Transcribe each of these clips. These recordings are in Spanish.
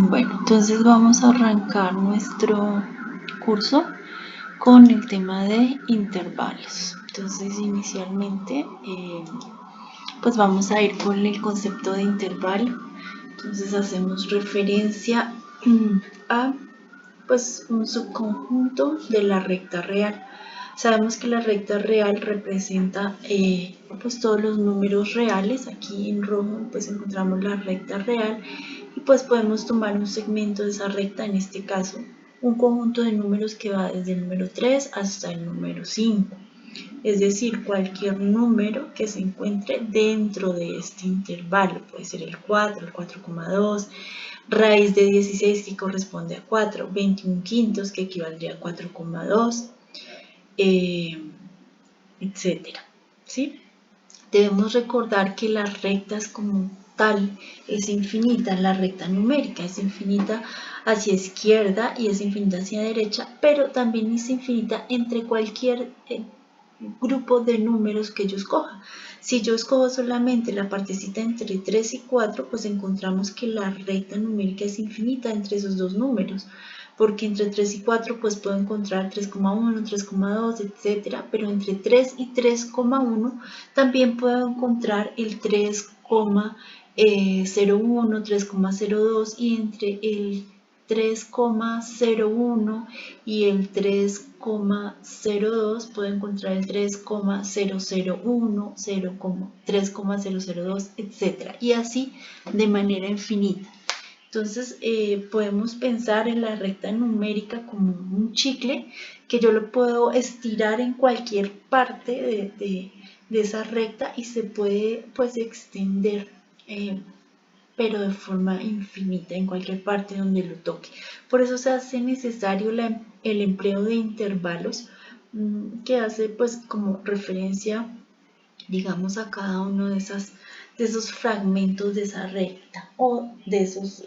Bueno, entonces vamos a arrancar nuestro curso con el tema de intervalos. Entonces inicialmente pues vamos a ir con el concepto de intervalo. Entonces hacemos referencia a pues un subconjunto de la recta real. Sabemos que la recta real representa pues todos los números reales. Aquí en rojo pues encontramos la recta real y pues podemos tomar un segmento de esa recta, en este caso un conjunto de números que va desde el número 3 hasta el número 5. Es decir, cualquier número que se encuentre dentro de este intervalo, puede ser el 4, el 4,2, raíz de 16 que corresponde a 4, 21 quintos que equivaldría a 4,2, etcétera, ¿sí? Debemos recordar que las rectas como tal es infinita, la recta numérica es infinita hacia izquierda y es infinita hacia derecha, pero también es infinita entre cualquier grupo de números que yo escoja. Si yo escojo solamente la partecita entre 3 y 4, pues encontramos que la recta numérica es infinita entre esos dos números, porque entre 3 y 4 pues puedo encontrar 3,1, 3,2, etcétera, pero entre 3 y 3,1 también puedo encontrar el 3,01, 3,02 y entre el 3,01 y el 3,02 puedo encontrar el 3,001, 3,002, etc. Y así de manera infinita. Entonces podemos pensar en la recta numérica como un chicle que yo lo puedo estirar en cualquier parte de esa recta y se puede pues extender pero de forma infinita en cualquier parte donde lo toque. Por eso se hace necesario el empleo de intervalos que hace pues como referencia, digamos, a cada uno de esos fragmentos de esa recta o de esos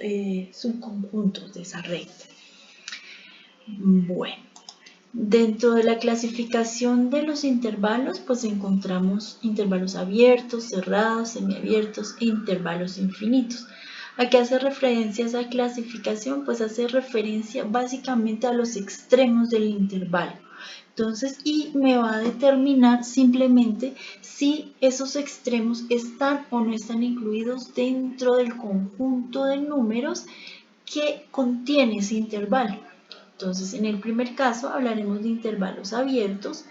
subconjuntos de esa recta. Bueno, dentro de la clasificación de los intervalos, pues encontramos intervalos abiertos, cerrados, semiabiertos e intervalos infinitos. ¿A qué hace referencia esa clasificación? Pues hace referencia básicamente a los extremos del intervalo. Entonces, y me va a determinar simplemente si esos extremos están o no están incluidos dentro del conjunto de números que contiene ese intervalo. Entonces, en el primer caso hablaremos de intervalos abiertos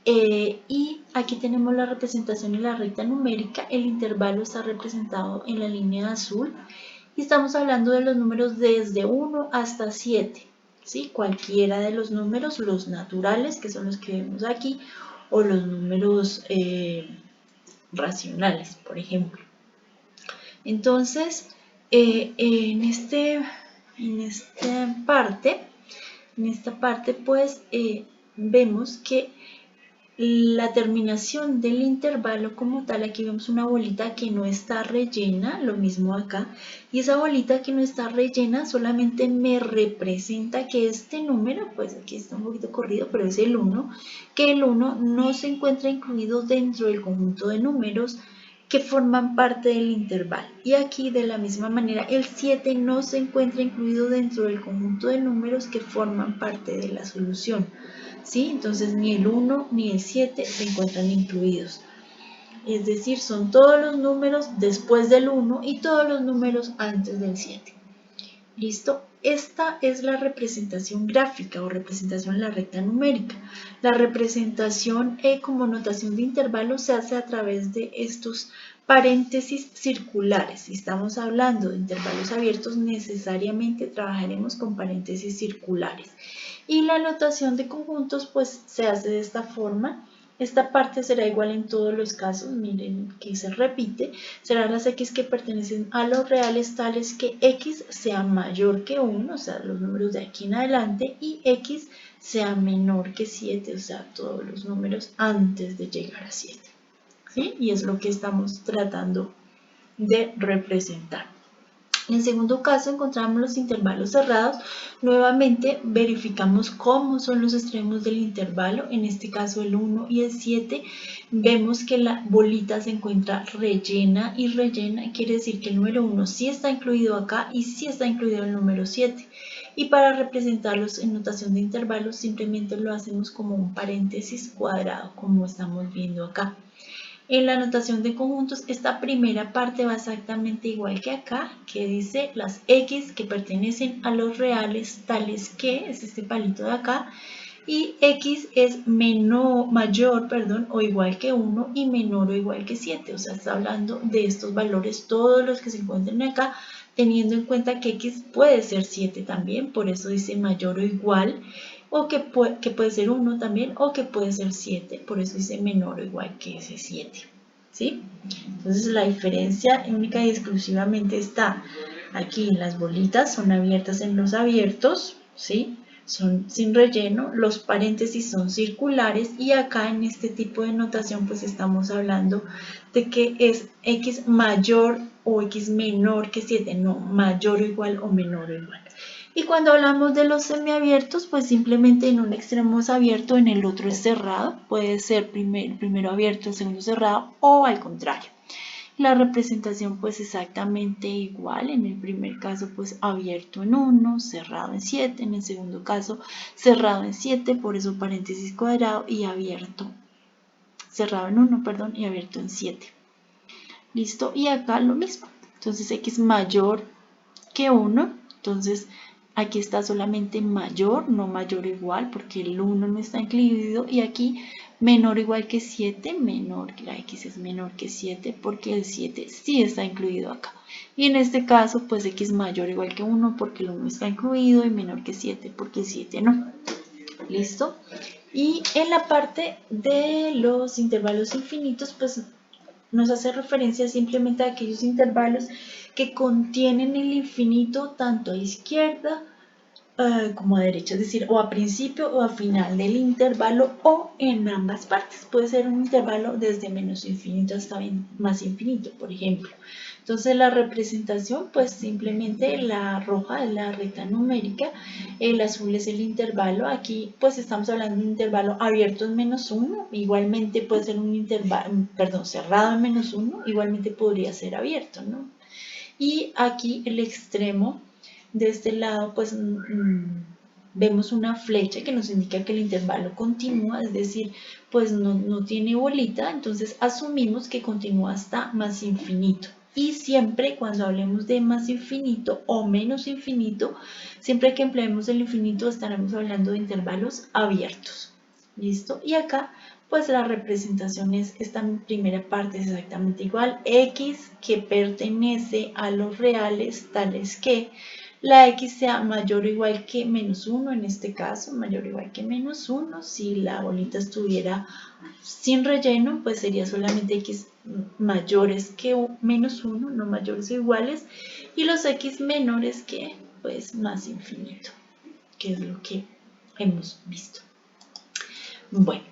y aquí tenemos la representación en la recta numérica. El intervalo está representado en la línea azul y estamos hablando de los números desde 1 hasta 7. ¿Sí? Cualquiera de los números, los naturales, que son los que vemos aquí, o los números racionales, por ejemplo. Entonces, en esta parte, pues, vemos que la terminación del intervalo como tal, aquí vemos una bolita que no está rellena, lo mismo acá, y esa bolita que no está rellena solamente me representa que este número, pues aquí está un poquito corrido, pero es el 1, que el 1 no se encuentra incluido dentro del conjunto de números que forman parte del intervalo. Y aquí de la misma manera el 7 no se encuentra incluido dentro del conjunto de números que forman parte de la solución. ¿Sí? Entonces ni el 1 ni el 7 se encuentran incluidos. Es decir, son todos los números después del 1 y todos los números antes del 7. ¿Listo? Esta es la representación gráfica o representación en la recta numérica. La representación como notación de intervalos se hace a través de estos paréntesis circulares. Si estamos hablando de intervalos abiertos, necesariamente trabajaremos con paréntesis circulares. Y la notación de conjuntos pues se hace de esta forma. Esta parte será igual en todos los casos, miren que se repite, serán las x que pertenecen a los reales tales que x sea mayor que 1, o sea, los números de aquí en adelante, y x sea menor que 7, o sea, todos los números antes de llegar a 7. ¿Sí? Y es lo que estamos tratando de representar. En el segundo caso encontramos los intervalos cerrados. Nuevamente verificamos cómo son los extremos del intervalo. En este caso el 1 y el 7. Vemos que la bolita se encuentra rellena y rellena. Quiere decir que el número 1 sí está incluido acá y sí está incluido el número 7. Y para representarlos en notación de intervalos simplemente lo hacemos como un paréntesis cuadrado, como estamos viendo acá. En la notación de conjuntos, esta primera parte va exactamente igual que acá, que dice las X que pertenecen a los reales tales que, es este palito de acá, y X es mayor o igual que 1 y menor o igual que 7. O sea, está hablando de estos valores, todos los que se encuentran acá, teniendo en cuenta que X puede ser 7 también, por eso dice mayor o igual, o que puede ser 1 también, o que puede ser 7, por eso dice menor o igual que ese 7. ¿Sí? Entonces la diferencia única y exclusivamente está aquí. Las bolitas son abiertas en los abiertos, ¿sí? Son sin relleno, los paréntesis son circulares y acá en este tipo de notación pues estamos hablando de que es X mayor o X menor que 7, no, mayor o igual o menor o igual. Y cuando hablamos de los semiabiertos, pues simplemente en un extremo es abierto, en el otro es cerrado. Puede ser primero abierto, el segundo cerrado o al contrario. La representación pues exactamente igual. En el primer caso pues abierto en 1, cerrado en 7. En el segundo caso cerrado en 7, por eso paréntesis cuadrado y abierto. Cerrado en 1, perdón, y abierto en 7. ¿Listo? Y acá lo mismo. Entonces X mayor que 1. Entonces aquí está solamente mayor, no mayor o igual, porque el 1 no está incluido. Y aquí menor o igual que 7, menor, la X es menor que 7, porque el 7 sí está incluido acá. Y en este caso, pues X mayor o igual que 1, porque el 1 está incluido, y menor que 7, porque el 7 no. ¿Listo? Y en la parte de los intervalos infinitos, pues nos hace referencia simplemente a aquellos intervalos que contienen el infinito tanto a izquierda como a derecha, es decir, o a principio o a final del intervalo o en ambas partes. Puede ser un intervalo desde menos infinito hasta más infinito, por ejemplo. Entonces la representación, pues simplemente la roja es la recta numérica, el azul es el intervalo. Aquí pues estamos hablando de un intervalo abierto en menos 1, igualmente puede ser un intervalo, cerrado en menos 1, igualmente podría ser abierto, ¿no? Y aquí el extremo de este lado pues vemos una flecha que nos indica que el intervalo continúa, es decir, pues no tiene bolita, entonces asumimos que continúa hasta más infinito. Y siempre cuando hablemos de más infinito o menos infinito, siempre que empleemos el infinito estaremos hablando de intervalos abiertos. ¿Listo? Y acá pues la representación es esta primera parte es exactamente igual. X que pertenece a los reales tales que la X sea mayor o igual que menos 1, en este caso, mayor o igual que menos 1. Si la bolita estuviera sin relleno, pues sería solamente X mayores que menos 1, no mayores o iguales, y los X menores que, pues, más infinito, que es lo que hemos visto. Bueno,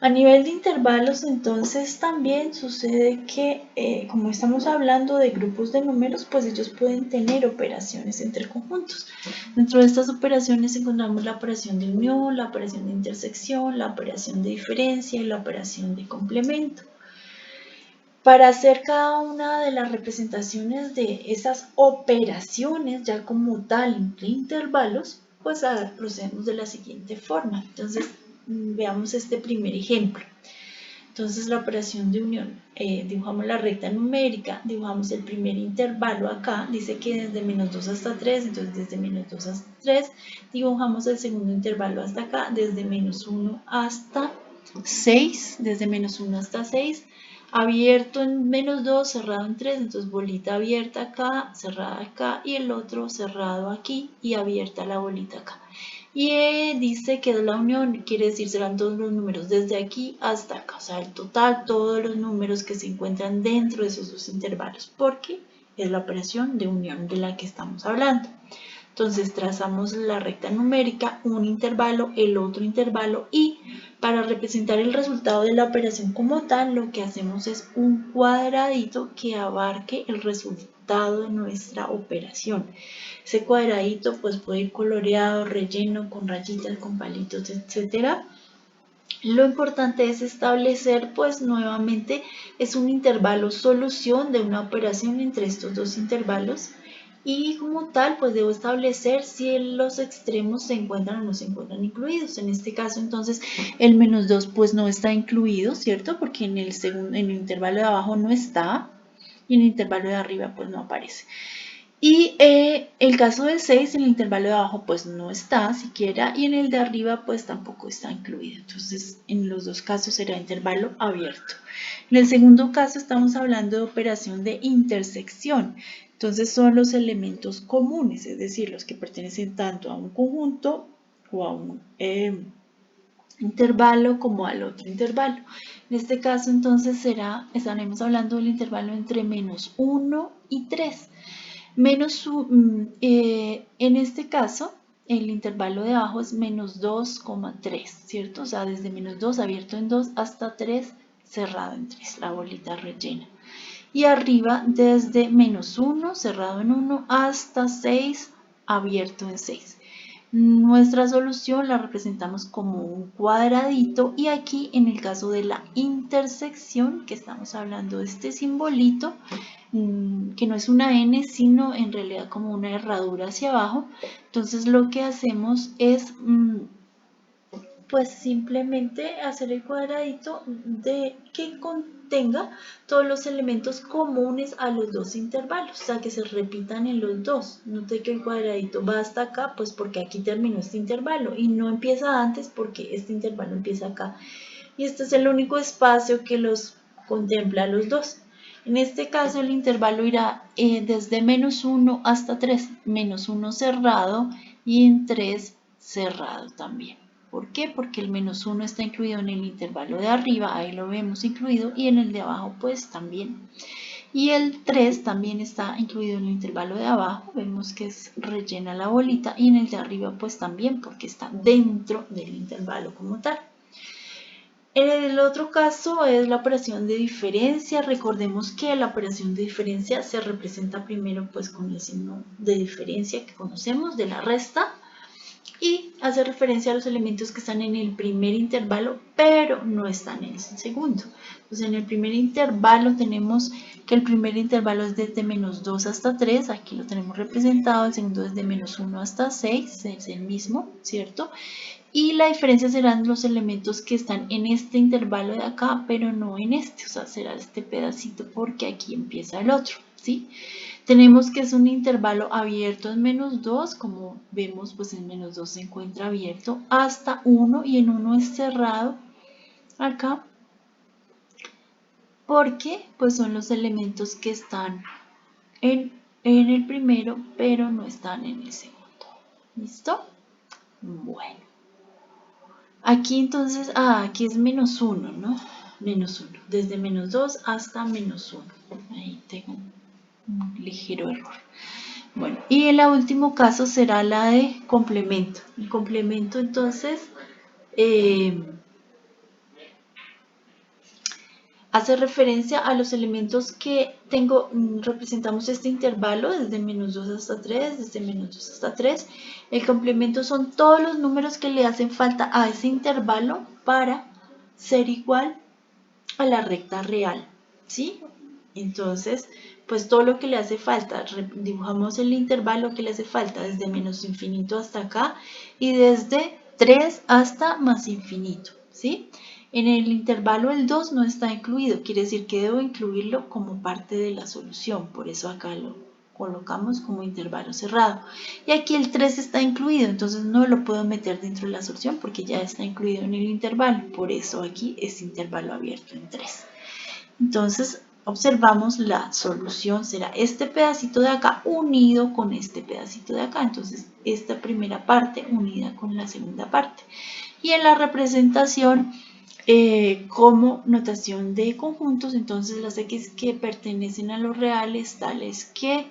a nivel de intervalos, entonces también sucede que, como estamos hablando de grupos de números, pues ellos pueden tener operaciones entre conjuntos. Dentro de estas operaciones encontramos la operación de unión, la operación de intersección, la operación de diferencia y la operación de complemento. Para hacer cada una de las representaciones de esas operaciones, ya como tal, entre intervalos, pues procedemos de la siguiente forma. Entonces, veamos este primer ejemplo. Entonces la operación de unión, dibujamos la recta numérica, dibujamos el primer intervalo acá, dice que desde menos 2 hasta 3, entonces desde menos 2 hasta 3, dibujamos el segundo intervalo hasta acá, desde menos 1 hasta 6, desde menos 1 hasta 6, abierto en menos 2, cerrado en 3, entonces bolita abierta acá, cerrada acá, y el otro cerrado aquí y abierta la bolita acá. Y dice que la unión quiere decir serán todos los números desde aquí hasta acá, o sea, el total, todos los números que se encuentran dentro de esos dos intervalos, porque es la operación de unión de la que estamos hablando. Entonces trazamos la recta numérica, un intervalo, el otro intervalo, y para representar el resultado de la operación como tal, lo que hacemos es un cuadradito que abarque el resultado resultado de nuestra operación. Ese cuadradito pues puede ir coloreado, relleno, con rayitas, con palitos, etcétera. Lo importante es establecer, pues nuevamente, es un intervalo solución de una operación entre estos dos intervalos y como tal, pues debo establecer si los extremos se encuentran o no se encuentran incluidos. En este caso, entonces, el menos 2 pues no está incluido, ¿cierto? Porque en el intervalo de abajo no está y en el intervalo de arriba pues no aparece. Y el caso del 6, en el intervalo de abajo pues no está siquiera y en el de arriba pues tampoco está incluido. Entonces en los dos casos será intervalo abierto. En el segundo caso estamos hablando de operación de intersección. Entonces son los elementos comunes, es decir, los que pertenecen tanto a un conjunto o a un intervalo como al otro intervalo. En este caso entonces estaremos hablando del intervalo entre menos 1 y 3. En este caso, el intervalo de abajo es menos 2,3, ¿cierto? O sea, desde menos 2 abierto en 2 hasta 3 cerrado en 3, la bolita rellena. Y arriba desde menos 1 cerrado en 1 hasta 6 abierto en 6. Nuestra solución la representamos como un cuadradito y aquí en el caso de la intersección, que estamos hablando de este simbolito, que no es una N, sino en realidad como una herradura hacia abajo. Entonces lo que hacemos es pues simplemente hacer el cuadradito que contenga todos los elementos comunes a los dos intervalos, o sea que se repitan en los dos. Note que el cuadradito va hasta acá, pues porque aquí terminó este intervalo y no empieza antes porque este intervalo empieza acá. Y este es el único espacio que los contempla a los dos. En este caso el intervalo irá desde menos 1 hasta 3, menos 1 cerrado y en 3 cerrado también. ¿Por qué? Porque el menos 1 está incluido en el intervalo de arriba, ahí lo vemos incluido, y en el de abajo pues también. Y el 3 también está incluido en el intervalo de abajo, vemos que es rellena la bolita, y en el de arriba pues también, porque está dentro del intervalo como tal. En el otro caso es la operación de diferencia. Recordemos que la operación de diferencia se representa primero pues con el signo de diferencia que conocemos de la resta y hace referencia a los elementos que están en el primer intervalo pero no están en el segundo. Entonces en el primer intervalo tenemos que el primer intervalo es desde menos 2 hasta 3, aquí lo tenemos representado, el segundo desde menos 1 hasta 6, es el mismo, ¿cierto? Y la diferencia serán los elementos que están en este intervalo de acá, pero no en este, o sea, será este pedacito porque aquí empieza el otro, ¿sí? Tenemos que es un intervalo abierto en menos 2, como vemos, pues en menos 2 se encuentra abierto hasta 1 y en 1 es cerrado acá, porque pues son los elementos que están en el primero, pero no están en el segundo. ¿Listo? Bueno. Aquí entonces, aquí es menos 1, ¿no? Menos 1, desde menos 2 hasta menos 1. Ahí tengo un ligero error. Bueno, y el último caso será la de complemento. El complemento entonces hace referencia a los elementos que tengo, representamos este intervalo desde menos 2 hasta 3, desde menos 2 hasta 3. El complemento son todos los números que le hacen falta a ese intervalo para ser igual a la recta real, ¿sí? Entonces, pues todo lo que le hace falta, dibujamos el intervalo que le hace falta desde menos infinito hasta acá y desde 3 hasta más infinito, ¿sí? En el intervalo el 2 no está incluido, quiere decir que debo incluirlo como parte de la solución, por eso acá lo colocamos como intervalo cerrado. Y aquí el 3 está incluido, entonces no lo puedo meter dentro de la solución porque ya está incluido en el intervalo, por eso aquí es intervalo abierto en 3. Entonces observamos la solución será este pedacito de acá unido con este pedacito de acá, entonces esta primera parte unida con la segunda parte. Y en la representación como notación de conjuntos, entonces las x que pertenecen a los reales tales que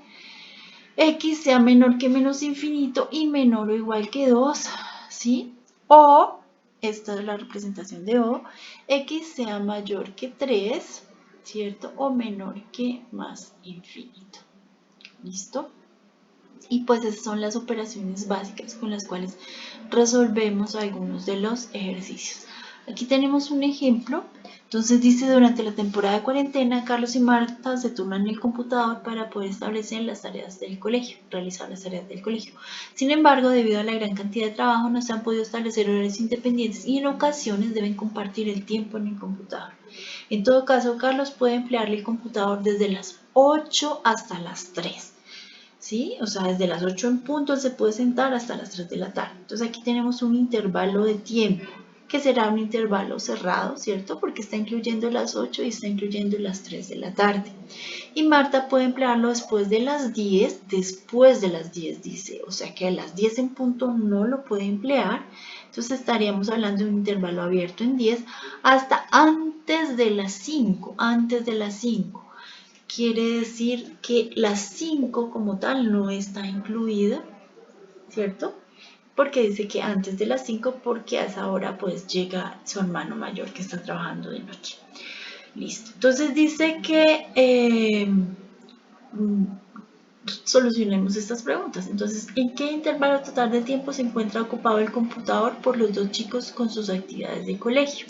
x sea menor que menos infinito y menor o igual que 2, ¿sí? O, esta es la representación de O, x sea mayor que 3, ¿cierto? O menor que más infinito. ¿Listo? Y pues esas son las operaciones básicas con las cuales resolvemos algunos de los ejercicios. Aquí tenemos un ejemplo. Entonces dice, durante la temporada de cuarentena, Carlos y Marta se turnan en el computador para poder establecer las tareas del colegio, realizar las tareas del colegio. Sin embargo, debido a la gran cantidad de trabajo, no se han podido establecer horarios independientes y en ocasiones deben compartir el tiempo en el computador. En todo caso, Carlos puede emplearle el computador desde las 8 hasta las 3. ¿Sí? O sea, desde las 8 en punto él se puede sentar hasta las 3 de la tarde. Entonces aquí tenemos un intervalo de tiempo, que será un intervalo cerrado, ¿cierto? Porque está incluyendo las 8 y está incluyendo las 3 de la tarde. Y Marta puede emplearlo después de las 10 dice. O sea que a las 10 en punto no lo puede emplear. Entonces estaríamos hablando de un intervalo abierto en 10 hasta antes de las 5, Quiere decir que las 5 como tal no está incluida, ¿cierto? Porque dice que antes de las 5 porque a esa hora pues llega su hermano mayor que está trabajando de noche. Listo. Entonces dice que solucionemos estas preguntas. Entonces, ¿en qué intervalo total de tiempo se encuentra ocupado el computador por los dos chicos con sus actividades de colegio?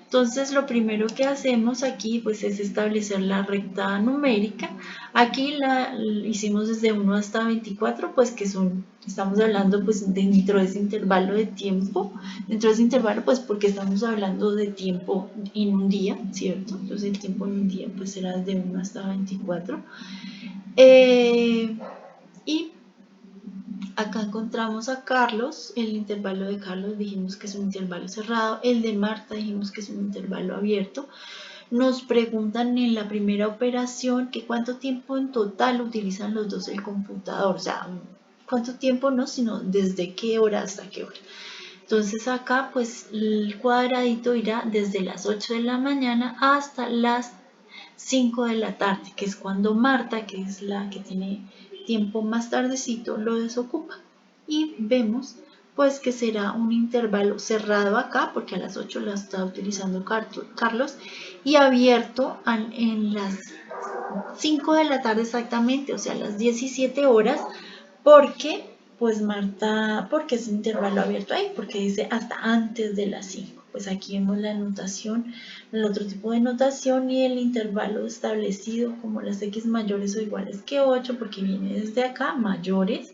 Entonces, lo primero que hacemos aquí pues es establecer la recta numérica. Aquí la hicimos desde 1 hasta 24, pues que estamos hablando pues dentro de ese intervalo de tiempo, dentro de ese intervalo pues porque estamos hablando de tiempo en un día, ¿cierto? Entonces el tiempo en un día pues será desde 1 hasta 24. Y acá encontramos a Carlos, el intervalo de Carlos dijimos que es un intervalo cerrado, el de Marta dijimos que es un intervalo abierto. Nos preguntan en la primera operación que cuánto tiempo en total utilizan los dos el computador, o sea, cuánto tiempo no, sino desde qué hora hasta qué hora. Entonces acá pues el cuadradito irá desde las 8 de la mañana hasta las 5 de la tarde, que es cuando Marta, que es la que tiene tiempo más tardecito, lo desocupa. Y vemos pues que será un intervalo cerrado acá, porque a las 8 la está utilizando Carlos, y abierto en las 5 de la tarde exactamente, o sea, a las 17 horas, porque pues Marta, porque es un intervalo abierto ahí, porque dice hasta antes de las 5. Pues aquí vemos la notación, el otro tipo de notación y el intervalo establecido como las x mayores o iguales que 8, porque viene desde acá, mayores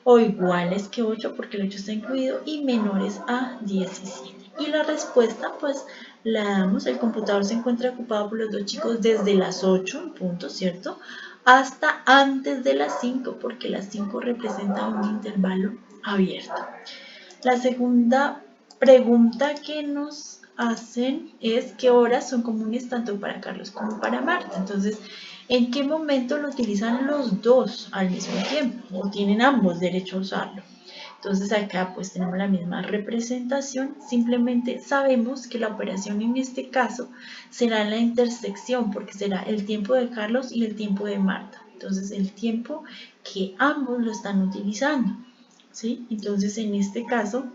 o iguales que 8, porque el 8 está incluido, y menores a 17. Y la respuesta, pues, la damos, el computador se encuentra ocupado por los dos chicos desde las 8 en punto, ¿cierto? Hasta antes de las 5, porque las 5 representa un intervalo abierto. La segunda pregunta que nos hacen es qué horas son comunes tanto para Carlos como para Marta. Entonces, ¿en qué momento lo utilizan los dos al mismo tiempo? ¿O tienen ambos derecho a usarlo? Entonces acá pues tenemos la misma representación, simplemente sabemos que la operación en este caso será la intersección porque será el tiempo de Carlos y el tiempo de Marta. Entonces el tiempo que ambos lo están utilizando. ¿Sí? Entonces en este caso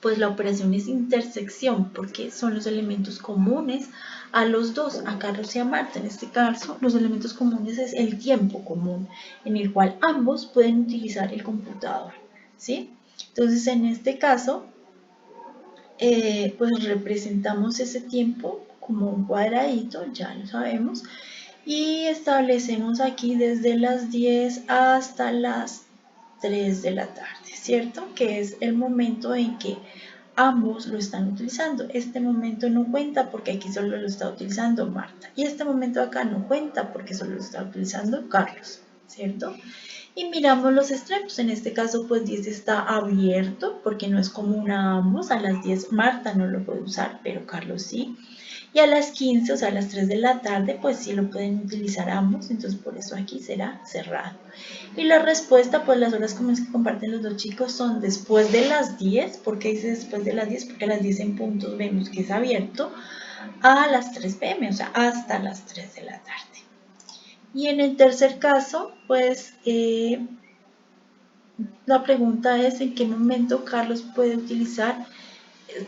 pues la operación es intersección porque son los elementos comunes a los dos, a Carlos y a Marta. En este caso los elementos comunes es el tiempo común en el cual ambos pueden utilizar el computador, ¿sí? Entonces en este caso pues representamos ese tiempo como un cuadradito, ya lo sabemos, y establecemos aquí desde las 10 hasta las 3 de la tarde, ¿cierto? Que es el momento en que ambos lo están utilizando. Este momento no cuenta porque aquí solo lo está utilizando Marta. Y este momento acá no cuenta porque solo lo está utilizando Carlos, ¿cierto? Y miramos los extremos. En este caso, pues 10 está abierto porque no es común a ambos. A las 10 Marta no lo puede usar, pero Carlos sí. Y a las 15, o sea, a las 3 de la tarde, pues sí lo pueden utilizar ambos, entonces por eso aquí será cerrado. Y la respuesta, pues las horas comunes que comparten los dos chicos son después de las 10, ¿por qué dice después de las 10? Porque a las 10 en punto vemos que es abierto, a las 3 pm, o sea, hasta las 3 de la tarde. Y en el tercer caso, pues la pregunta es en qué momento Carlos puede utilizar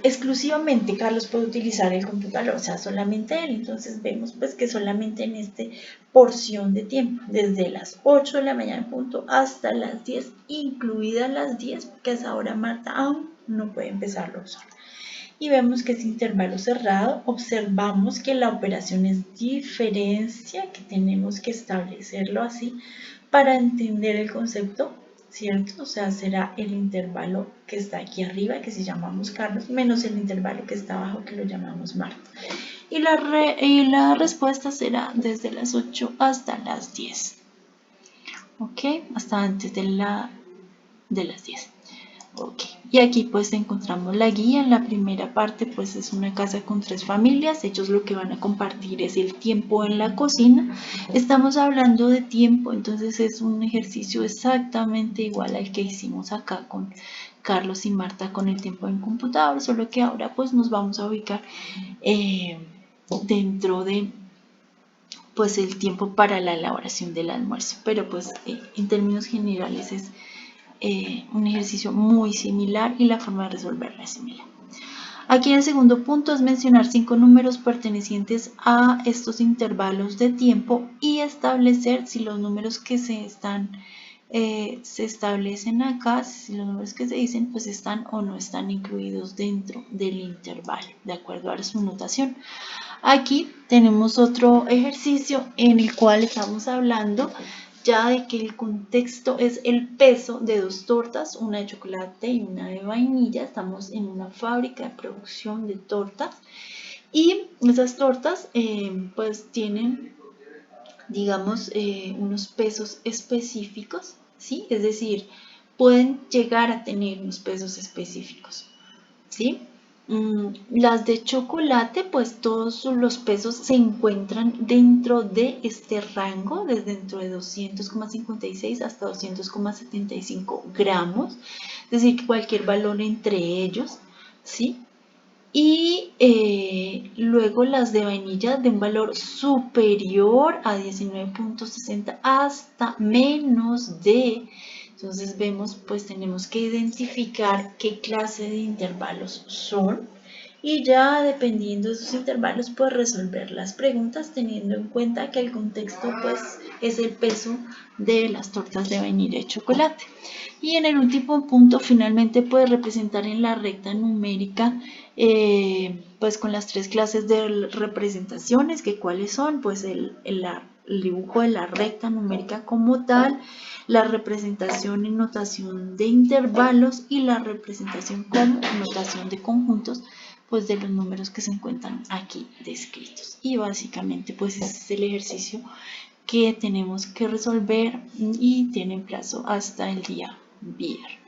exclusivamente Carlos puede utilizar el computador, o sea, solamente él. Entonces vemos pues que solamente en esta porción de tiempo, desde las 8 de la mañana en punto hasta las 10, incluidas las 10, porque a esa hora Marta aún no puede empezarlo sola. Y vemos que es intervalo cerrado, observamos que la operación es diferencia, que tenemos que establecerlo así para entender el concepto, ¿cierto? O sea, será el intervalo que está aquí arriba, que si llamamos Carlos, menos el intervalo que está abajo, que lo llamamos Marta. Y la respuesta será desde las 8 hasta las 10. ¿Ok? Hasta antes de las 10. Ok, y aquí pues encontramos la guía. En la primera parte pues es una casa con 3 familias. Ellos lo que van a compartir es el tiempo en la cocina. Estamos hablando de tiempo, entonces es un ejercicio exactamente igual al que hicimos acá con Carlos y Marta con el tiempo en computador, solo que ahora pues nos vamos a ubicar dentro de pues el tiempo para la elaboración del almuerzo, pero pues en términos generales es un ejercicio muy similar y la forma de resolverla es similar. Aquí el segundo punto es mencionar 5 números pertenecientes a estos intervalos de tiempo y establecer si los números que se establecen acá, si los números que se dicen pues están o no están incluidos dentro del intervalo, de acuerdo a su notación. Aquí tenemos otro ejercicio en el cual estamos hablando ya de que el contexto es el peso de 2 tortas, una de chocolate y una de vainilla. Estamos en una fábrica de producción de tortas y esas tortas pues tienen, digamos, unos pesos específicos, ¿sí? Es decir, pueden llegar a tener unos pesos específicos, ¿sí? Las de chocolate, pues todos los pesos se encuentran dentro de este rango, desde dentro de 200,56 hasta 200,75 gramos, es decir, que cualquier valor entre ellos, ¿sí? Y luego las de vainilla de un valor superior a 19,60 hasta menos de. Entonces vemos, pues tenemos que identificar qué clase de intervalos son y ya dependiendo de esos intervalos pues resolver las preguntas teniendo en cuenta que el contexto pues es el peso de las tortas de vainilla y chocolate. Y en el último punto finalmente puede representar en la recta numérica pues con las 3 clases de representaciones, que cuáles son pues el dibujo de la recta numérica como tal, la representación en notación de intervalos y la representación como notación de conjuntos pues de los números que se encuentran aquí descritos. Y básicamente pues ese es el ejercicio que tenemos que resolver y tienen plazo hasta el día viernes.